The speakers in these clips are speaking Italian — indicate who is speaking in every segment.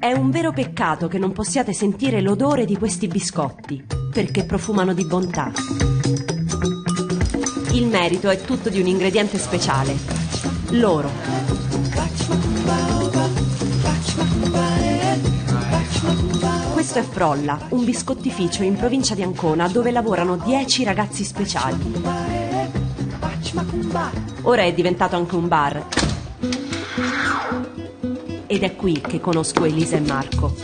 Speaker 1: È un vero peccato che non possiate sentire l'odore di questi biscotti, perché profumano di bontà. Il merito è tutto di un ingrediente speciale: loro. Questo è Frolla, un biscottificio in provincia di Ancona dove lavorano 10 ragazzi speciali. Ora è diventato anche un bar. Ed è qui che conosco Elisa e Marco.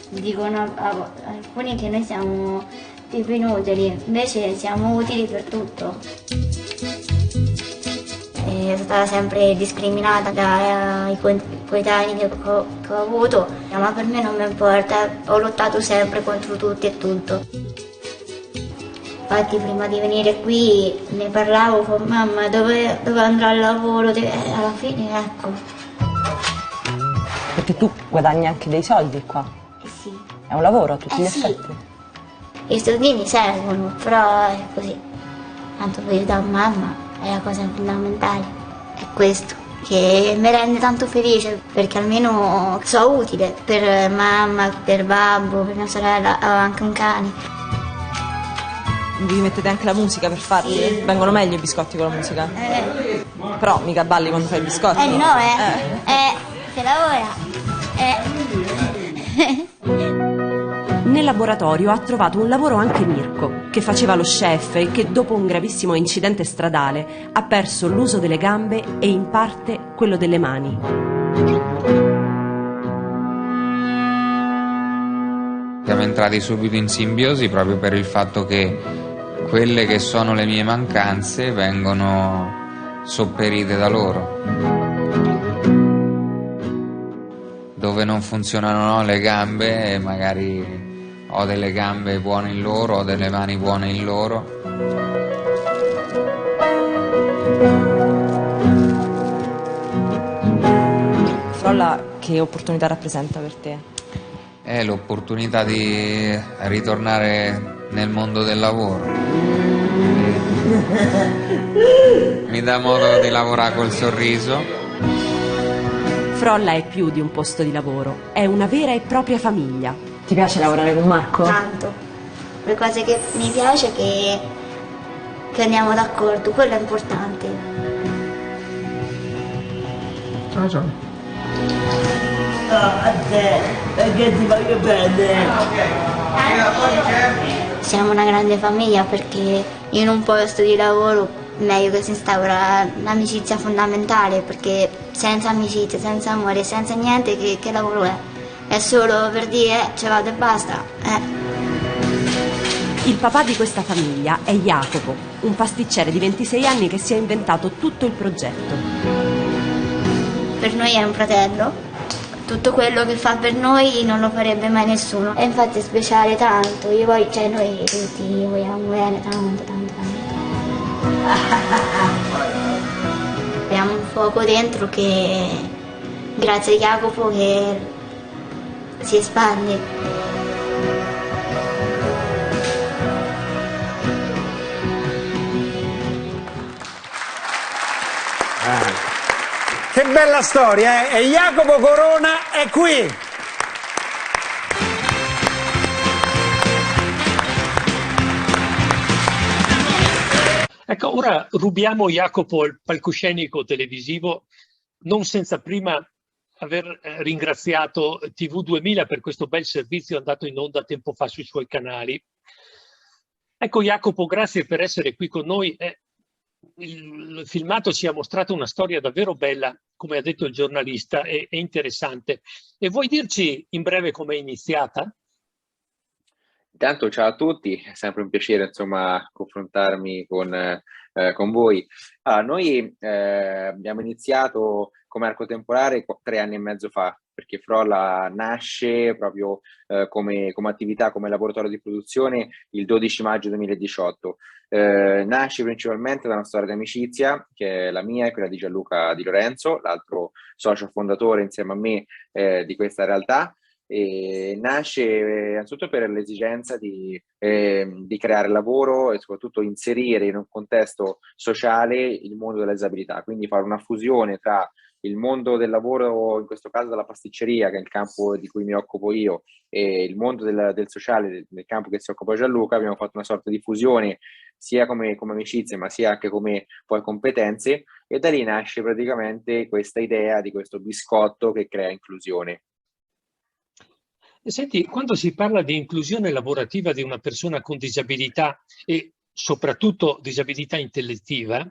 Speaker 2: Dicono alcuni che noi siamo tipo inutili, invece siamo utili per tutto. È stata sempre discriminata dai coetanei che ho avuto, ma per me non mi importa, ho lottato sempre contro tutti e tutto. Infatti prima di venire qui ne parlavo con mamma, dove andrò al lavoro, alla fine ecco.
Speaker 3: Perché tu guadagni anche dei soldi qua?
Speaker 2: Sì.
Speaker 3: È un lavoro a tutti gli
Speaker 2: Sì.
Speaker 3: effetti?
Speaker 2: I soldini servono, però è così. Tanto per aiutare mamma è la cosa fondamentale. È questo che mi rende tanto felice, perché almeno sono utile per mamma, per babbo, per mia sorella, ho anche un cane.
Speaker 3: Vi mettete anche la musica per farli?
Speaker 2: Sì.
Speaker 3: Vengono meglio i biscotti con la musica? Però mica balli quando fai i biscotti?
Speaker 2: No, se lavora.
Speaker 1: Nel laboratorio ha trovato un lavoro anche Mirko, che faceva lo chef e che dopo un gravissimo incidente stradale ha perso l'uso delle gambe e in parte quello delle mani.
Speaker 4: Siamo entrati subito in simbiosi proprio per il fatto che quelle che sono le mie mancanze vengono sopperite da loro. Dove non funzionano le gambe, magari ho delle gambe buone in loro, ho delle mani buone in loro.
Speaker 3: Frolla che opportunità rappresenta per te?
Speaker 4: È l'opportunità di ritornare nel mondo del lavoro. Mi dà modo di lavorare col sorriso.
Speaker 1: Frolla è più di un posto di lavoro, è una vera e propria famiglia.
Speaker 3: Ti piace lavorare con Marco?
Speaker 2: Tanto. Le cose che mi piace è che andiamo d'accordo, quello è importante.
Speaker 4: Ciao.
Speaker 5: A te, perché ti voglio bene.
Speaker 2: Siamo una grande famiglia perché in un posto di lavoro meglio che si instaura l'amicizia fondamentale, perché senza amicizia, senza amore, senza niente che lavoro è? È solo per dire ce vado e basta.
Speaker 1: Il papà di questa famiglia è Jacopo, un pasticcere di 26 anni che si è inventato tutto il progetto.
Speaker 2: Per noi è un fratello, tutto quello che fa per noi non lo farebbe mai nessuno. E infatti è speciale tanto, noi tutti gli vogliamo bene tanto. Abbiamo un fuoco dentro che grazie a Jacopo che si espande.
Speaker 6: Che bella storia, eh? E Jacopo Corona è qui.
Speaker 7: Ecco, ora rubiamo Jacopo il palcoscenico televisivo, non senza prima aver ringraziato TV2000 per questo bel servizio andato in onda tempo fa sui suoi canali. Ecco Jacopo, grazie per essere qui con noi. Il filmato ci ha mostrato una storia davvero bella, come ha detto il giornalista, e interessante. E vuoi dirci in breve com'è iniziata?
Speaker 8: Intanto ciao a tutti, è sempre un piacere insomma confrontarmi con voi. Noi abbiamo iniziato come arco temporale 3 anni e mezzo fa, perché Frolla nasce proprio come attività, come laboratorio di produzione il 12 maggio 2018. Nasce principalmente da una storia di amicizia, che è la mia e quella di Gianluca Di Lorenzo, l'altro socio fondatore insieme a me di questa realtà. E nasce innanzitutto per l'esigenza di creare lavoro e soprattutto inserire in un contesto sociale il mondo della disabilità, quindi fare una fusione tra il mondo del lavoro, in questo caso della pasticceria, che è il campo di cui mi occupo io, e il mondo del sociale, del campo che si occupa Gianluca, abbiamo fatto una sorta di fusione sia come amicizie, ma sia anche come poi competenze, e da lì nasce praticamente questa idea di questo biscotto che crea inclusione.
Speaker 7: Senti, quando si parla di inclusione lavorativa di una persona con disabilità e soprattutto disabilità intellettiva,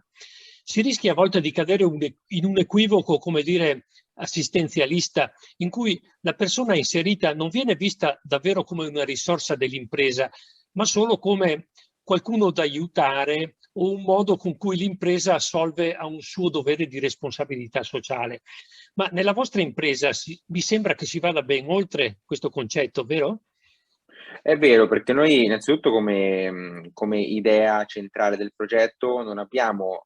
Speaker 7: si rischia a volte di cadere in un equivoco, come dire, assistenzialista, in cui la persona inserita non viene vista davvero come una risorsa dell'impresa, ma solo come qualcuno da aiutare o un modo con cui l'impresa assolve a un suo dovere di responsabilità sociale. Ma nella vostra impresa mi sembra che si vada ben oltre questo concetto, vero?
Speaker 8: È vero, perché noi innanzitutto come idea centrale del progetto non abbiamo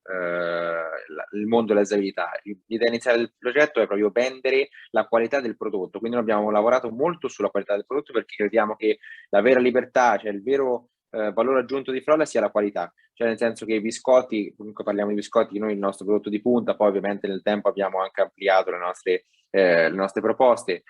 Speaker 8: il mondo della disabilità. L'idea iniziale del progetto è proprio vendere la qualità del prodotto, quindi noi abbiamo lavorato molto sulla qualità del prodotto perché crediamo che la vera libertà, cioè il vero valore aggiunto di Frolla sia la qualità, cioè nel senso che i biscotti, comunque parliamo di biscotti, noi il nostro prodotto di punta, poi ovviamente nel tempo abbiamo anche ampliato le nostre proposte,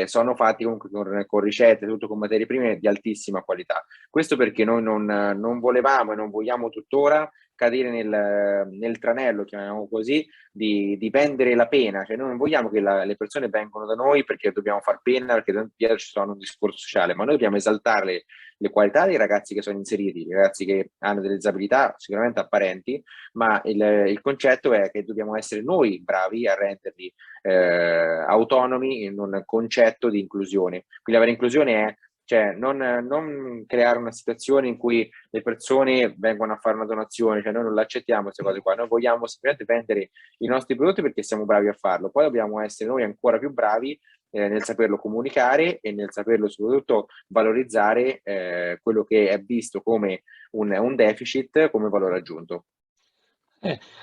Speaker 8: sono fatti comunque con ricette, tutto con materie prime di altissima qualità. Questo perché noi non volevamo e non vogliamo tuttora cadere nel tranello, chiamiamolo così, di vendere la pena, cioè noi non vogliamo che le persone vengano da noi perché dobbiamo far pena, perché dietro ci sono un discorso sociale, ma noi dobbiamo esaltare le qualità dei ragazzi che sono inseriti, i ragazzi che hanno delle disabilità sicuramente apparenti, ma il concetto è che dobbiamo essere noi bravi a renderli autonomi in un concetto di inclusione. Quindi la vera inclusione è cioè non creare una situazione in cui le persone vengono a fare una donazione, cioè noi non l'accettiamo queste cose qua, noi vogliamo semplicemente vendere i nostri prodotti perché siamo bravi a farlo, poi dobbiamo essere noi ancora più bravi nel saperlo comunicare e nel saperlo soprattutto valorizzare quello che è visto come un deficit come valore aggiunto.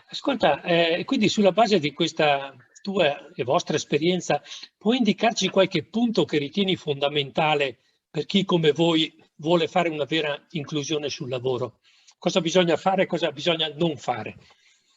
Speaker 7: Ascolta, quindi sulla base di questa tua e vostra esperienza, puoi indicarci qualche punto che ritieni fondamentale per chi come voi vuole fare una vera inclusione sul lavoro? Cosa bisogna fare e cosa bisogna non fare?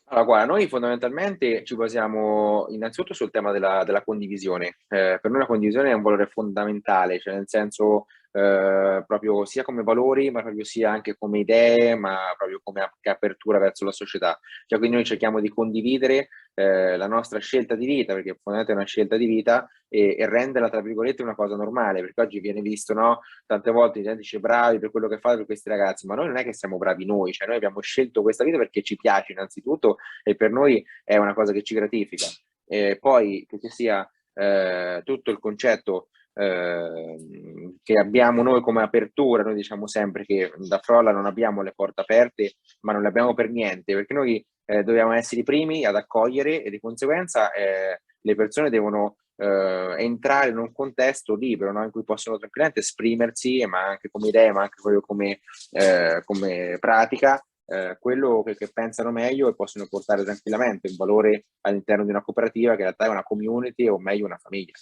Speaker 8: Allora, guarda, noi fondamentalmente ci basiamo innanzitutto sul tema della condivisione. Per noi la condivisione è un valore fondamentale, cioè nel senso proprio sia come valori, ma proprio sia anche come idee, ma proprio come anche apertura verso la società. Cioè, quindi noi cerchiamo di condividere la nostra scelta di vita, perché fondamentalmente è una scelta di vita, e renderla, tra virgolette, una cosa normale, perché oggi viene visto, no? Tante volte la gente dice bravi per quello che fate per questi ragazzi, ma noi non è che siamo bravi noi, cioè noi abbiamo scelto questa vita perché ci piace innanzitutto e per noi è una cosa che ci gratifica. Poi che ci sia tutto il concetto che abbiamo noi come apertura, noi diciamo sempre che da Frolla non abbiamo le porte aperte, ma non le abbiamo per niente, perché noi dobbiamo essere i primi ad accogliere e di conseguenza le persone devono entrare in un contesto libero, no? In cui possono tranquillamente esprimersi, ma anche come idee, ma anche come pratica, quello che pensano meglio e possono portare tranquillamente un valore all'interno di una cooperativa che in realtà è una community o meglio una famiglia.